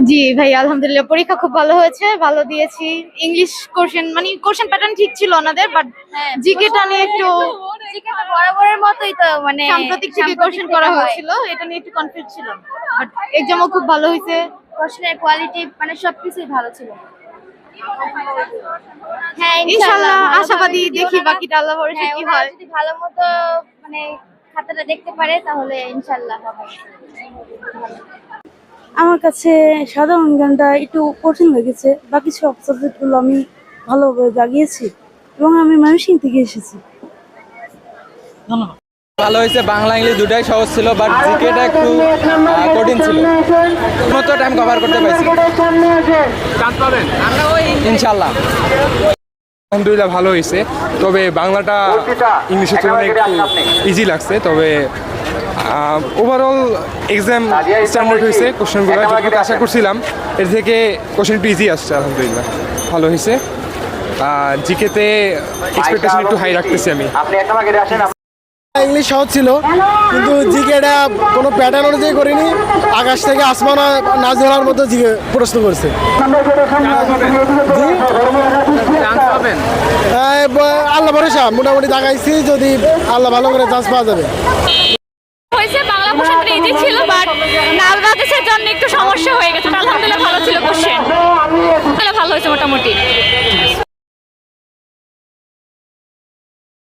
জি ভাই, আলহামদুলিল্লাহ পরীক্ষা খুব ভালো হয়েছে, ভালো দিয়েছি। ইংলিশ কোশ্চেন প্যাটার্ন ঠিক ছিল ওনাদের, বাট জিকেটা নিয়ে একটু বরাবরের মতোই তো, মানে সাম্প্রতিক থেকে কোশ্চেন করা হয়েছিল, এটা নিয়ে একটু কনফিউজ ছিলাম। বাট এক্সামও খুব ভালো হয়েছে, প্রশ্নের কোয়ালিটি মানে সবকিছুই ভালো ছিল। হ্যাঁ ইনশাআল্লাহ ভালো আশাবাদী, ভাবে যদি দেখি ওনারা- বাকিটা আল্লাহ ভরসা হ্যাঁ, কি ওনারা হয়। যদি ভালো মতো মানে খাতাটা দেখতে পারে তাহলে ইনশাআল্লাহ হবে। আমার কাছে সাধারণ জ্ঞানটা একটু কঠিন লেগেছে, বাকি সব সাবজেক্টগুলো আমি ভালোভাবে জাগিয়েছি এবং আমি ময়মনসিংহ থেকে এসেছি। ভালো হয়েছে, বাংলা ইংলিশ দুটাই সহজ ছিল, বাট জিকেটা একটু কঠিন ছিল। মতো টাইম কভার করতে পারছি ইনশাল্লাহ। আলহামদুলিল্লাহ ভালো হয়েছে, তবে বাংলাটা ইংলিশের তুলনায় একটু ইজি লাগছে। তবে ওভারঅল এক্সাম স্ট্যান্ডার্ড হয়েছে, কোশ্চেনগুলো যেটুকু আশা করছিলাম এর থেকে কোশ্চেন একটু ইজি আসছে। আলহামদুলিল্লাহ ভালো হয়েছে। জিকেতে এক্সপেকটেশন একটু হাই রাখতেছি আমি। ইংলিশ সহজ ছিল, কিন্তু জিকেটা কোনো প্যাটার্ন অনুযায়ী করিনি, আকাশ থেকে আসমান নাচ ধরার মতো জিকে প্রশ্ন করছে। আল্লাহ ভরসা, মোটামুটি দেখাইছি, যদি আল্লাহ ভালো করে চান্স পাওয়া যাবে। হয়েছে বাংলা কোশ্চেনটা ইজি ছিল, বাট নাল বাতাসের জন্য একটু সমস্যা হয়ে গেছে। আলহামদুলিল্লাহ ভালো ছিল কোশ্চেন, ভালো হয়েছে মোটামুটি।